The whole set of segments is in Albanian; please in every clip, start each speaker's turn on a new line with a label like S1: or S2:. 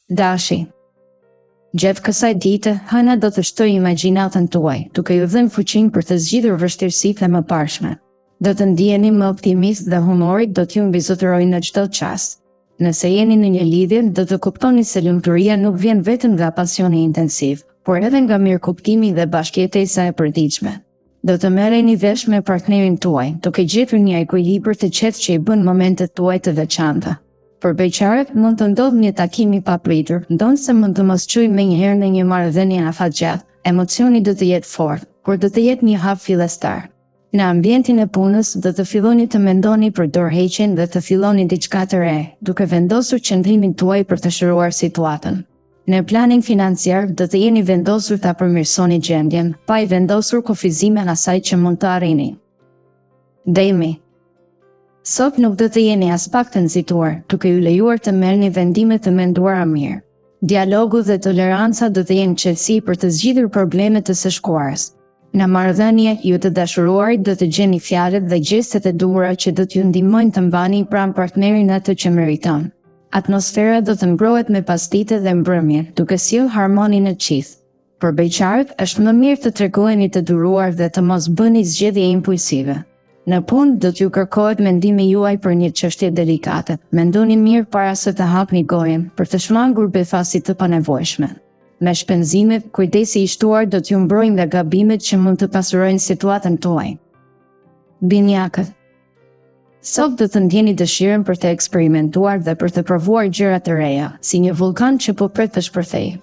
S1: Dashi. Gjatë kësaj dite, hëna do të shtojë imagjinatën tuaj, duke ju dhënë fuqinë për të zgjidhur vështirësitë e mëparshme. Do të ndiheni më optimist dhe humori do t'ju mbizotërojë në çdo çast. Nëse jeni në një lidhje, do të kuptoni se lumturia nuk vjen vetëm nga pasioni intensiv, por edhe nga mirëkuptimi dhe bashkëjetesa e përditshme. Do të merreni vesh me partnerin tuaj, duke gjetur një ekuilibër të qetë që i bën momentet tuaj të veçanta. Për beqarët mund të ndodhë një takim i papritur, ndonse mund të mos çojë menjëherë në një marrëdhënie afatgjatë. Emocioni do të jetë fort, por do të jetë një hap fillestar. Në ambientin e punës do të filloni të mendoni për dorëheqjen dhe të filloni diçka të re, duke vendosur qëndrimin tuaj për të shëruar situatën. Në planin financiar do të jeni vendosur ta përmirësoni gjendjen, pa i vendosur kufizimin asaj që mund të arrini. Demi. Sot nuk do të jeni as pak të nxituar, duke ju lejuar të merrni vendime të menduara mirë. Dialogu dhe toleranca do të jenë çelësi për të zgjidhur problemet të së shkuarës. Në marrëdhënie, ju të dashuruarit do të gjeni fjalët dhe gjestet e duhura që do t'ju ndihmojnë të mbani pranë partnerin atë që meriton. Atmosfera do të mbrohet me pastite dhe mbrëmje, duke sjellë harmoni në qith. Për beqarët, është më mirë të tregoheni të duruar dhe të mos bëni zgjedhje impulsive. Në punë do t'ju kërkohet mendimi juaj për një çështje delikate. Mendoni mirë para se të hapni gojen për të shmangur befasit të panevojshme. Me shpenzimet, kujdesi i shtuar do t'ju mbrojë nga gabimet që mund të pasurojnë situatën tuaj. Binjakët. Sot do të ndjeni dëshirën për të eksperimentuar dhe për të provuar gjëra të reja, si një vulkan që po pret të shpërthejë.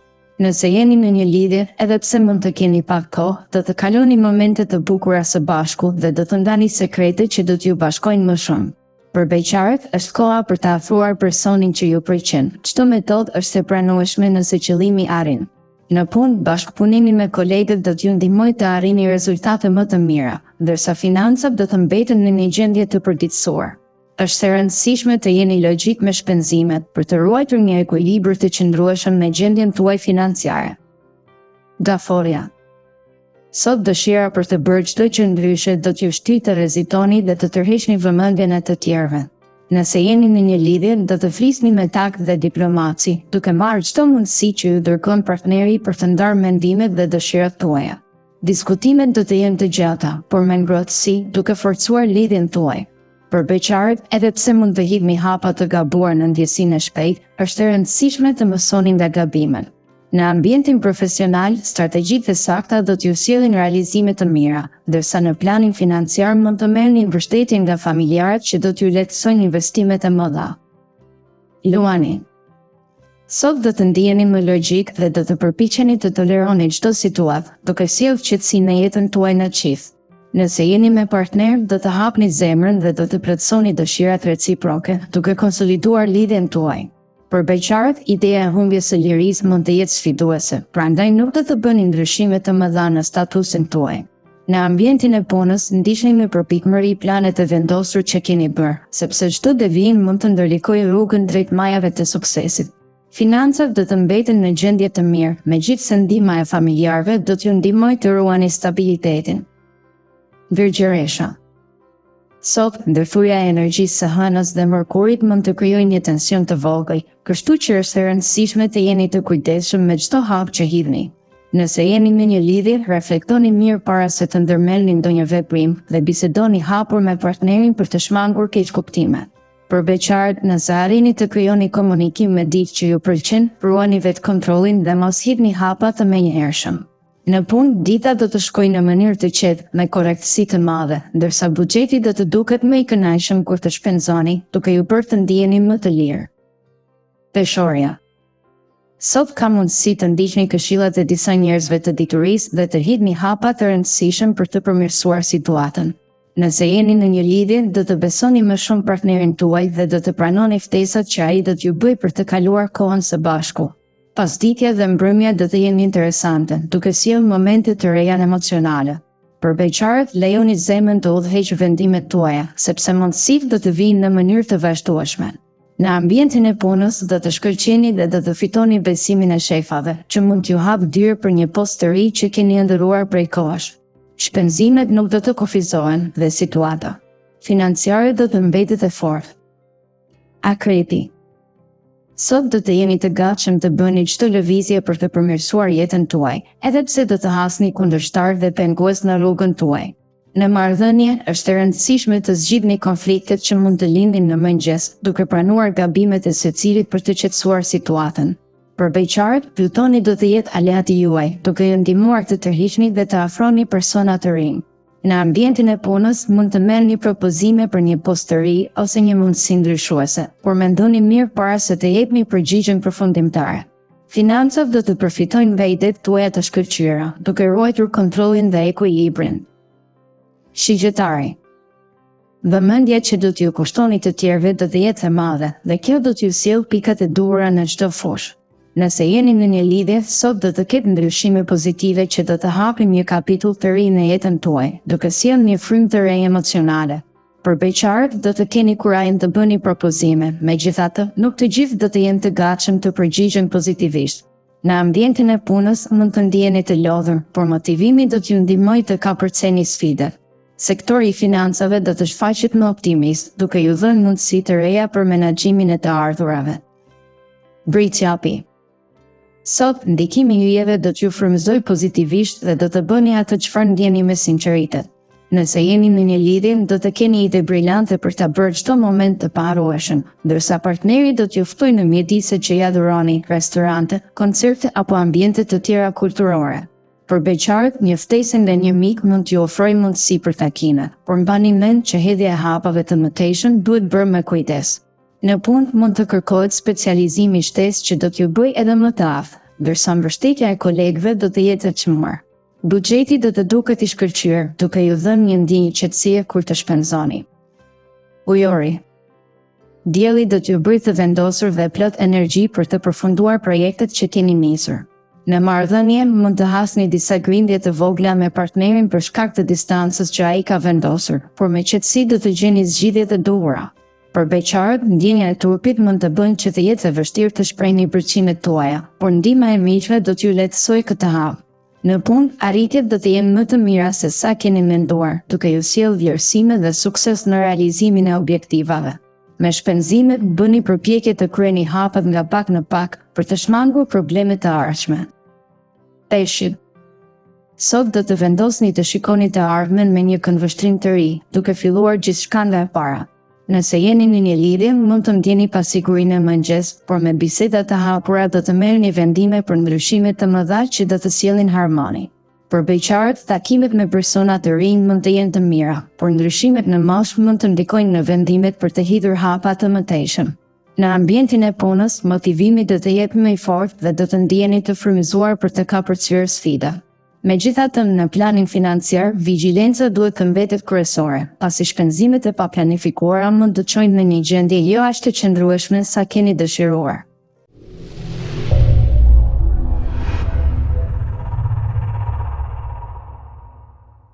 S1: Nëse jeni në një lidhje, edhe pse mund të keni pak kohë, do të kaloni momente të bukura së bashku dhe do të ndani sekrete që do t'ju bashkojnë më shumë. Për beqarët, është koha për të afruar personin që ju pëlqen. Çdo metodë është e pranueshme nëse qëllimi arrin. Në punë, bashkëpunimi me kolegët do t'ju ndihmojë të arrini rezultate më të mira, ndërsa financat do të mbeten në një gjendje të përditësuar. Është e rëndësishme të jeni logjik me shpenzimet për të ruajtur një ekuilibër të qëndrueshëm me gjendjen tuaj financiare. Daforia. Sot dëshira për të bërë çdo gjë ndryshe do t'ju shtyjë të rrezitoni dhe të tërheqni vëmendjen e të tjerëve. Nëse jeni në një lidhje, do të flisni me takt dhe diplomaci, duke marrë çdo mundësi që ju dërgon partneri për të ndarë mendimet dhe dëshirat tuaja. Diskutimet do të jenë të gjata, por me ngrohtësi, duke forcuar lidhjen tuaj. Për beqarët, edhe pse mund të hidhni hapa të gabuar në ndjesinë e shpejtë, është e rëndësishme të mësoni nga gabimet. Në ambientin profesional, strategjitë e sakta do t'ju sjellin realizime të mira, ndërsa në planin financiar mund të merrni mbështetje nga familjarët që do t'ju lehtësojnë investimet e mëdha. Luani. Sot do të ndiheni më logjik dhe do të përpiqeni të toleroni çdo situatë, duke sjellë qetësi në jetën tuaj në qith. Nëse jeni me partner, do të hapni zemrën dhe do të plotësoni dëshirat reciproke, duke konsoliduar lidhjen tuaj. Për beqarët, ideja e humbjes së lirisë mund të jetë sfiduese, prandaj nuk do të bëni ndryshime të mëdha në statusin tuaj. Në ambientin e punës, ndiqni me përpikmëri planet e vendosur që keni bërë, sepse çdo devijim mund të ndërlikojë rrugën drejt majave të suksesit. Financat do të mbeten në gjendje të mirë, megjithse ndihma e familjarëve do t'ju ndihmojë të ruani stabilitetin. Virgjëresha. Sot, ndërthurja e energjisë së hënës dhe mërkurit mund të krijojë një tension të vogël, kështu që është e rëndësishme të jeni të kujdesshëm me çdo hap që hidhni. Nëse jeni në një lidhje, reflektoni mirë para se të ndërmerrni ndonjë veprim dhe bisedoni hapur me partnerin për të shmangur keqkuptimet. Për beqarët, nëse arrini të krijoni komunikim me diçka që ju pëlqen, ruani vetkontrollin dhe mos hidhni hapa të menjëhershëm. Në punë, dita do të shkojë në mënyrë të qetë, me korrektësi të madhe, ndërsa buxheti do të duket më i kënaqshëm kur të shpenzoni, duke ju bërë të ndiheni më të lirë. Peshorja. Sot ka mundësi të ndiqni këshillat e disa njerëzve të diturisë dhe të hidhni hapa të rëndësishëm për të përmirësuar situatën. Nëse jeni në një lidhje, do të besoni më shumë partnerin tuaj dhe do të pranoni ftesat që ai do t'ju bëjë për të kaluar kohën së bashku. Pasditja dhe mbrëmja do të jenë interesante, duke sjellë momente të reja emocionale. Për beqarët, lejoni zemrën të udhëheqë vendimet tuaja, sepse mundësitë do të vijnë në mënyrë të vazhdueshme. Në ambientin e punës do të shkëlqeni dhe do të fitoni besimin e shefave, që mund t'ju hapë dyrë për një post të ri që keni ëndërruar prej kohësh. Shpenzimet nuk do të kufizohen dhe situata financiare do të mbetet e fortë. Akreti. Sot do të jeni të gatshëm të bëni çdo lëvizje për të përmirësuar jetën tuaj, edhe pse do të hasni kundërshtar dhe pengues në rrugën tuaj. Në marrëdhënie, është e rëndësishme të zgjidhni konfliktet që mund të lindin në mëngjes, duke pranuar gabimet e secilit për të qetësuar situatën. Për beqarët, Plutoni do të jetë aleati juaj, duke ju ndihmuar të tërhiqni dhe të afroni persona të rinj. Në ambientin e punës mund të merrni propozime për një postë të ri ose një mundësi ndryshuese, por mendoni mirë para se të jepni përgjigjen përfundimtare. Financat do të përfitojnë nga idetë tuaja të shkëlqyera, duke ruajtur kontrollin dhe ekuilibrin. Shigjetari. Vëmendja që do t'ju kushtoni të tjerëve do të jetë e madhe, dhe kjo do t'ju sjellë pikat e duhura në çdo fushë. Nëse jeni në një lidhje, sot do të ketë ndryshime pozitive që do të hapin një kapitull të ri në jetën tuaj, duke sjellë një frymë të re emocionale. Për beqarët, do të keni kurajin të bëni propozime, megjithatë, nuk të gjithë do të jenë të gatshëm të përgjigjen pozitivisht. Në ambientin e punës mund të ndiheni të lodhur, por motivimi do t'ju ndihmojë të kapërceni sfidat. Sektori i financave do të shfaqet më optimist, duke ju dhënë mundësi të reja për menaxhimin e të ardhurave. Britsjapi. Sot, ndikimi i yjeve do t'ju frymëzojë pozitivisht dhe do të bëni atë çfarë ndjeni me sinqeritet. Nëse jeni në një lidhje, do të keni ide brillante për ta bërë çdo moment të paharrueshëm, ndërsa partneri do t'ju ftojë në mjedise që ja dhuroni, restorante, koncerte apo ambiente të tjera kulturore. Për beqarët, një ftesë nga një mik mund t'ju ofrojë mundësi për takime, por mbani mend që hedhja e hapave të mëtejshëm duhet bërë me kujdes. Në punë mund të kërkohet specializimi i shtesë që do t'ju bëjë edhe më të aftë, ndërsa mbështetja e kolegëve do të jetë e çmuar. Buxheti do të duket i shkëlqyer, duke ju dhënë një ndjenjë qetësie kur të shpenzoni. Ujori. Dielli do t'ju bëjë të vendosur dhe plot energji për të përfunduar projektet që keni nisur. Në marrëdhënie mund të hasni disa grindje të vogla me partnerin për shkak të distancës që ai ka vendosur, por me qetësi do të gjeni zgjidhjet e duhura. Për beqarët, ndjenja e trupit mund të bëjë që të jetë e vështirë të shprehni përqindjet tuaja, por ndihma e miqve do t'ju lehtësojë këtë hap. Në punë, arritjet do të jenë më të mira se sa keni menduar, duke ju sjellë vlerësime dhe sukses në realizimin e objektivave. Me shpenzimet, bëni përpjekje të kryeni hapet nga pak në pak për të shmangur problemet të ardhshme. Peshqit. Sot do të vendosni të shikoni të ardhmen me një këndvështrim të ri, duke filluar gjithçka nga e para. Nëse jeni në një lidhje, mund të ndjeni pasigurinë e mëngjes, por me biseda të hapura do të merrni vendime për ndryshime të mëdha që do të sjellin harmoni. Për beqarët, takimet me persona të rinj mund të jenë të mira, por ndryshimet në moshë mund të ndikojnë në vendimet për të hidhur hapa të mëtejshëm. Në ambientin e punës, motivimi do të jetë më i fortë dhe do të ndiheni të frymëzuar për të kapërcyer sfida. Megjithatë, në planin financiar, vigjilenca duhet të mbetet kryesore, pasi shpenzimet e paplanifikuara mund të çojnë në një gjendje jo aq të qëndrueshme sa keni dëshiruar.